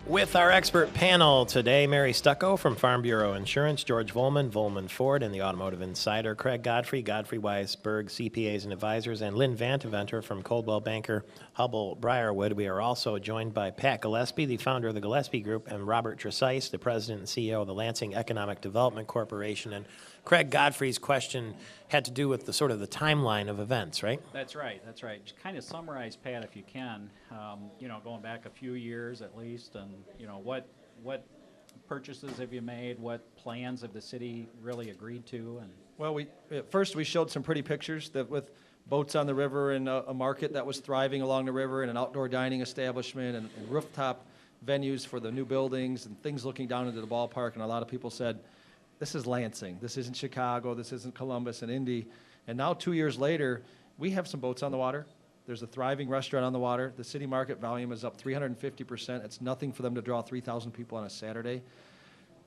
With our expert panel today, Mary Stucco from Farm Bureau Insurance, George Volman Ford, and the Automotive Insider, Craig Godfrey Weisberg, CPAs and Advisors, and Lynn Vanteventer from Coldwell Banker Hubble Briarwood. We are also joined by Pat Gillespie, the founder of the Gillespie Group, and Robert Tresice, the president and CEO of the Lansing Economic Development Corporation. And Craig Godfrey's question had to do with the sort of the timeline of events, right? That's right. Just kind of summarize, Pat, if you can, going back a few years at least, and, what purchases have you made? What plans have the city really agreed to? And Well, first we showed some pretty pictures that with boats on the river and a market that was thriving along the river and an outdoor dining establishment and rooftop venues for the new buildings and things looking down into the ballpark. And a lot of people said, this is Lansing. This isn't Chicago. This isn't Columbus and Indy. And now 2 years later, we have some boats on the water. There's a thriving restaurant on the water. The city market volume is up 350%. It's nothing for them to draw 3,000 people on a Saturday.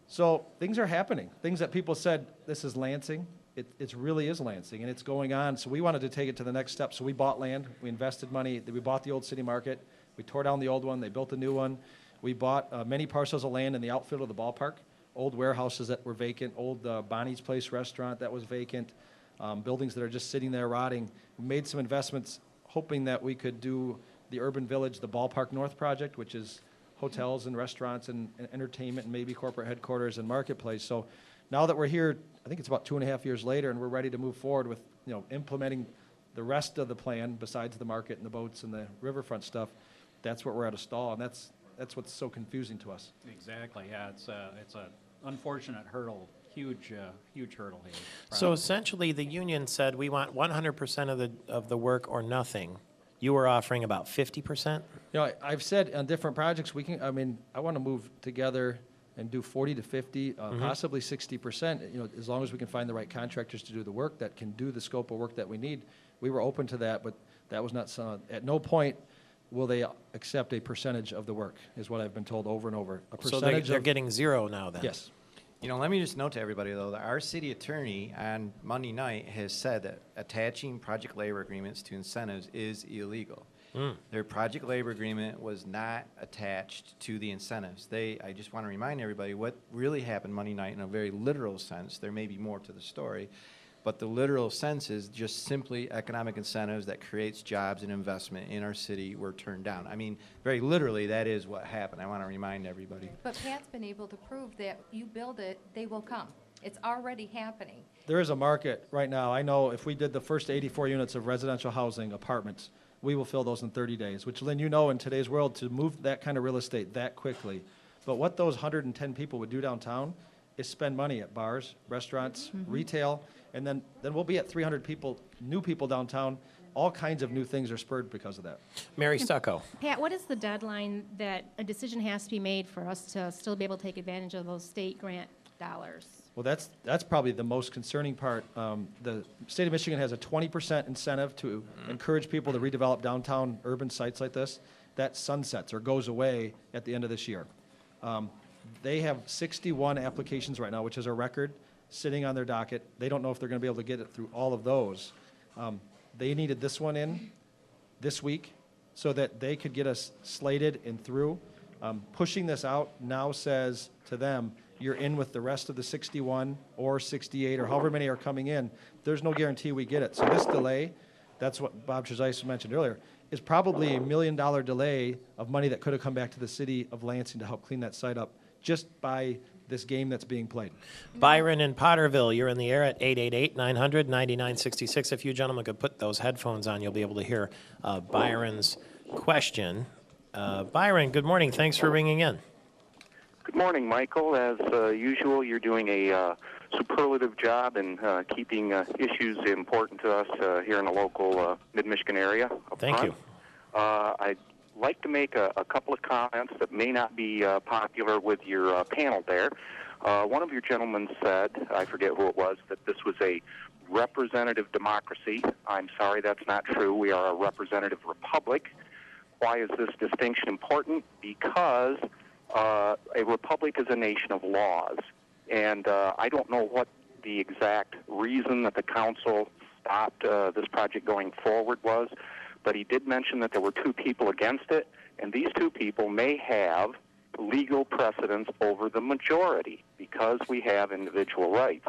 So things are happening. Things that people said, this is Lansing. It really is Lansing, and it's going on. So we wanted to take it to the next step. So we bought land. We invested money. We bought the old city market. We tore down the old one. They built a new one. We bought many parcels of land in the outfield of the ballpark, old warehouses that were vacant, old Bonnie's Place restaurant that was vacant, buildings that are just sitting there rotting. We made some investments hoping that we could do the Urban Village, the Ballpark North project, which is hotels and restaurants and entertainment and maybe corporate headquarters and marketplace. So now that we're here, I think it's about 2.5 years later, and we're ready to move forward with implementing the rest of the plan besides the market and the boats and the riverfront stuff. That's where we're at a stall, and that's what's so confusing to us. exactly, yeah, it's a unfortunate hurdle, huge hurdle here. So essentially, the union said we want 100% of the work or nothing. You were offering about 50%? I've said on different projects, I want to move together and do 40 to 50, possibly 60%, as long as we can find the right contractors to do the work that can do the scope of work that we need. We were open to that, but that was not at no point will they accept a percentage of the work, is what I've been told over and over. A So percentage they're getting zero now then? Yes. Let me just note to everybody, though, that our city attorney on Monday night has said that attaching project labor agreements to incentives is illegal. Their project labor agreement was not attached to the incentives. I just want to remind everybody what really happened Monday night in a very literal sense. There may be more to the story, but the literal sense is just simply economic incentives that creates jobs and investment in our city were turned down. I mean, very literally, that is what happened. I want to remind everybody. But Pat's been able to prove that you build it, they will come. It's already happening. There is a market right now. I know if we did the first 84 units of residential housing, apartments, we will fill those in 30 days, which, Lynn, in today's world, to move that kind of real estate that quickly. But what those 110 people would do downtown is spend money at bars, restaurants, retail, and then we'll be at 300 people, new people downtown. All kinds of new things are spurred because of that. Mary Stucco. Pat, what is the deadline that a decision has to be made for us to still be able to take advantage of those state grant dollars? Well, that's probably the most concerning part. The state of Michigan has a 20% incentive to encourage people to redevelop downtown urban sites like this. That sunsets or goes away at the end of this year. They have 61 applications right now, which is a record, sitting on their docket. They don't know if they're going to be able to get it through all of those. They needed this one in this week so that they could get us slated and through. Pushing this out now says to them, you're in with the rest of the 61 or 68 or however many are coming in. There's no guarantee we get it. So this delay, that's what Bob Tresice mentioned earlier, is probably $1 million delay of money that could have come back to the city of Lansing to help clean that site up just by this game that's being played. Byron in Potterville, you're in the air at 888-900-9966. If you gentlemen could put those headphones on, you'll be able to hear Byron's question. Byron, good morning. Thanks for ringing in. Good morning, Michael. As usual, you're doing a superlative job in keeping issues important to us here in the local mid-Michigan area. Thank you. I'd like to make a couple of comments that may not be popular with your panel there. One of your gentlemen said, I forget who it was, that this was a representative democracy. I'm sorry, that's not true. We are a representative republic. Why is this distinction important? Because a republic is a nation of laws, and I don't know what the exact reason that the council stopped this project going forward was, but he did mention that there were two people against it, and these two people may have legal precedence over the majority because we have individual rights.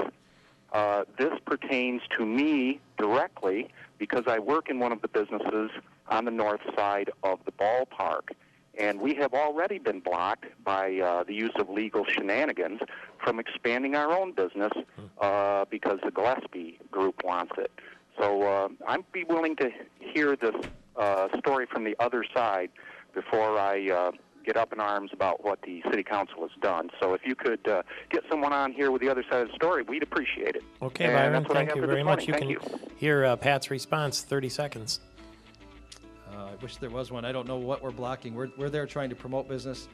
This pertains to me directly because I work in one of the businesses on the north side of the ballpark. And we have already been blocked by the use of legal shenanigans from expanding our own business because the Gillespie group wants it. So I'd be willing to hear this story from the other side before I get up in arms about what the city council has done. So if you could get someone on here with the other side of the story, we'd appreciate it. Okay, And Byron, that's what I thank have you for very this much. morning. You Thank can you. hear Pat's response, 30 seconds. I wish there was one. I don't know what we're blocking. We're there trying to promote business,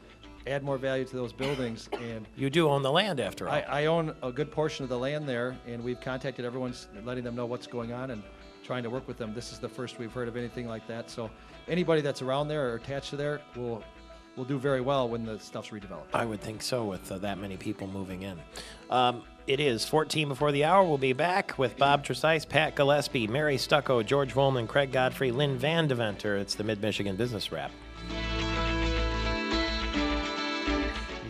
add more value to those buildings, and You do own the land, after all. I own a good portion of the land there, and we've contacted everyone, letting them know what's going on and trying to work with them. This is the first we've heard of anything like that. So anybody that's around there or attached to there will do very well when the stuff's redeveloped. I would think so with that many people moving in. It is 14 before the hour. We'll be back with Bob Tresice, Pat Gillespie, Mary Stucco, George Volman, Craig Godfrey, Lynn Van Deventer. It's the Mid-Michigan Business Wrap.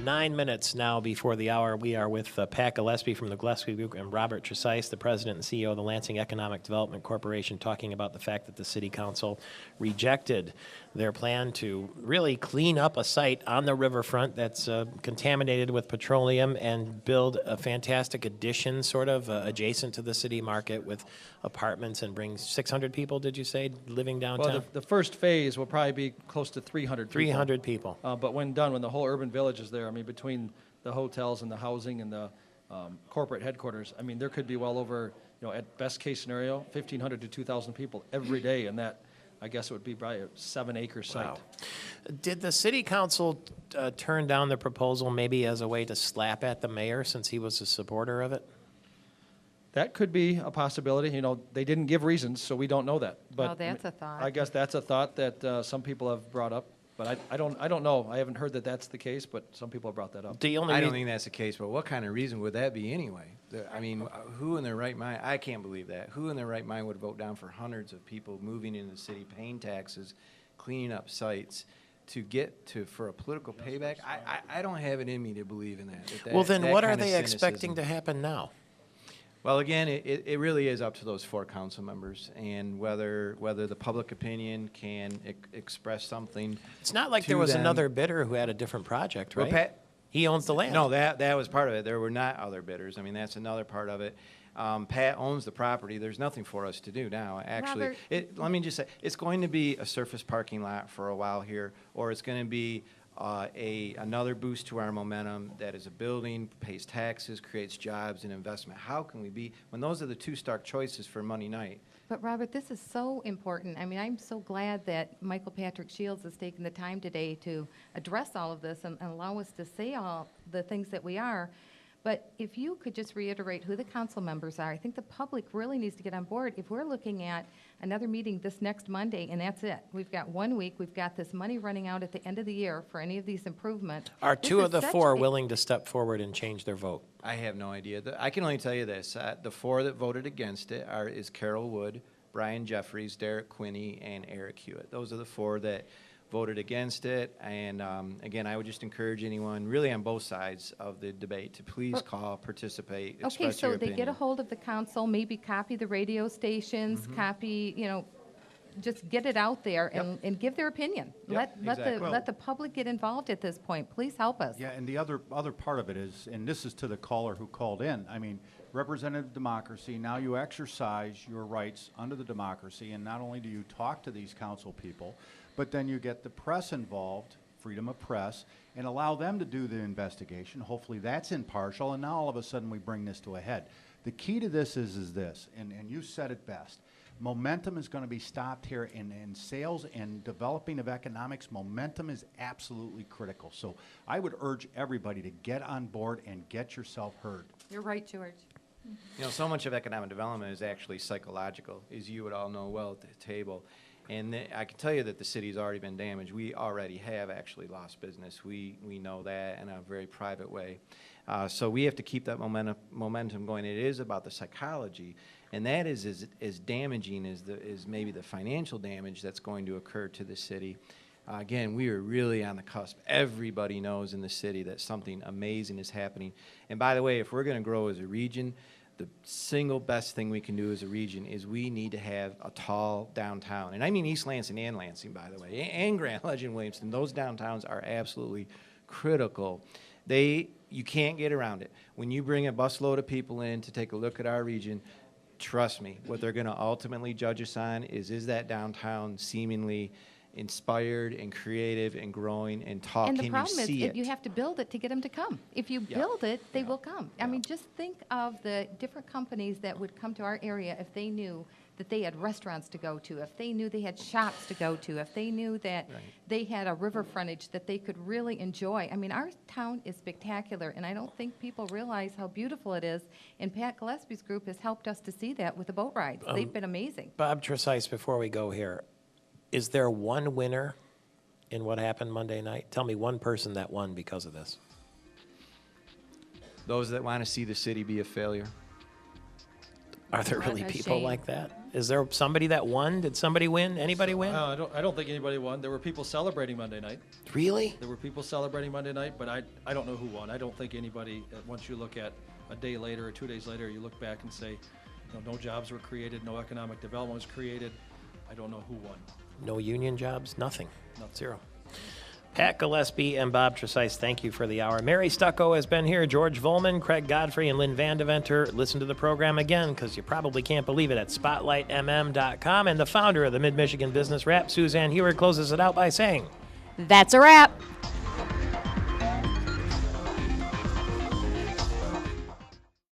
9 minutes now before the hour. We are with Pat Gillespie from the Gillespie Group and Robert Tresice, the president and CEO of the Lansing Economic Development Corporation, talking about the fact that the city council rejected their plan to really clean up a site on the riverfront that's contaminated with petroleum and build a fantastic addition sort of adjacent to the city market with apartments and bring 600 people, did you say, living downtown? Well, the first phase will probably be close to 300 people. 300 people. But when done, when the whole urban village is there, I mean, between the hotels and the housing and the corporate headquarters, I mean, there could be well over, at best case scenario, 1,500 to 2,000 people every day in that. I guess it would be probably a 7-acre site. Wow. Did the city council turn down the proposal maybe as a way to slap at the mayor since he was a supporter of it? That could be a possibility. They didn't give reasons, so we don't know that. But Oh, that's a thought. I guess that's a thought that some people have brought up. But I don't know. I haven't heard that that's the case, but some people have brought that up. The only I don't reason- think that's the case, but what kind of reason would that be anyway? I mean, who in their right mind, I can't believe that. Who in their right mind would vote down for hundreds of people moving into the city, paying taxes, cleaning up sites to get to, for a political payback? I don't have it in me to believe in that. well, then that what are kind of they expecting cynicism. to happen now? Well, again, it really is up to those 4 council members and whether the public opinion can express something. It's not like to there was them. another bidder who had a different project, Well, right? Pat- He owns the land. No, that was part of it. There were not other bidders. I mean, that's another part of it. Pat owns the property. There's nothing for us to do now, actually. Robert. Let me just say, it's going to be a surface parking lot for a while here, or it's going to be another boost to our momentum that is a building, pays taxes, creates jobs and investment. How can we be, when those are the 2 stark choices for Monday night? But Robert, this is so important. I mean, I'm so glad that Michael Patrick Shields has taken the time today to address all of this and allow us to say all the things that we are. But if you could just reiterate who the council members are, I think the public really needs to get on board. If we're looking at another meeting this next Monday, and that's it. We've got 1 week. We've got this money running out at the end of the year for any of these improvements. Are This 2 is of the such 4 a- willing to step forward and change their vote? I have no idea. I can only tell you this. The 4 that voted against it is Carol Wood, Brian Jeffries, Derek Quinney, and Eric Hewitt. Those are the 4 that voted against it. And again, I would just encourage anyone, really on both sides of the debate, to please Well- call, participate, Okay, express so your they opinion. get a hold of the council, maybe copy the radio stations, copy, just get it out there and give their opinion. Yep, exactly. Let the public get involved at this point. Please help us. Yeah, and the other part of it is, and this is to the caller who called in, I mean, representative democracy, now you exercise your rights under the democracy, and not only do you talk to these council people, but then you get the press involved, freedom of press, and allow them to do the investigation. Hopefully that's impartial, and now all of a sudden we bring this to a head. The key to this is this, and you said it best. Momentum is going to be stopped here in sales and developing of economics. Momentum is absolutely critical. So I would urge everybody to get on board and get yourself heard. You're right, George. So much of economic development is actually psychological, as you would all know well at the table. And I can tell you that the city's already been damaged. We already have actually lost business. We know that in a very private way. So we have to keep that momentum going. It is about the psychology, and that is as damaging as maybe the financial damage that's going to occur to the city. Again, we are really on the cusp. Everybody knows in the city that something amazing is happening. And by the way, if we're going to grow as a region, the single best thing we can do as a region is we need to have a tall downtown. And I mean East Lansing and Lansing, by the way, and Grand Legend Williamston. Those downtowns are absolutely critical. You can't get around it. When you bring a busload of people in to take a look at our region, trust me, what they're going to ultimately judge us on is that downtown seemingly inspired and creative and growing and tall? And the Can you problem is, see it? you have to build it to get them to come. If you Yeah. build it, they Yeah. will come. I Yeah. mean, just think of the different companies that would come to our area if they knew that they had restaurants to go to, if they knew they had shops to go to, if they knew that Right. they had a river frontage that they could really enjoy. I mean, our town is spectacular, and I don't think people realize how beautiful it is. And Pat Gillespie's group has helped us to see that with the boat rides. They've been amazing. Bob Tresice, before we go here, is there one winner in what happened Monday night? Tell me one person that won because of this. Those that want to see the city be a failure. Are there What really a people shame. like that? Is there somebody that won? Did somebody win? Anybody win? I don't think anybody won. There were people celebrating Monday night. Really? There were people celebrating Monday night, but I don't know who won. I don't think anybody, once you look at a day later or 2 days later, you look back and say, no jobs were created, no economic development was created. I don't know who won. No union jobs? Nothing. Nothing. Zero. Pat Gillespie and Bob Tresice, thank you for the hour. Mary Stucco has been here. George Volman, Craig Godfrey, and Lynn Vandeventer. Listen to the program again because you probably can't believe it at SpotlightMM.com. And the founder of the Mid-Michigan Business Rap, Suzanne Heward, closes it out by saying, That's a wrap.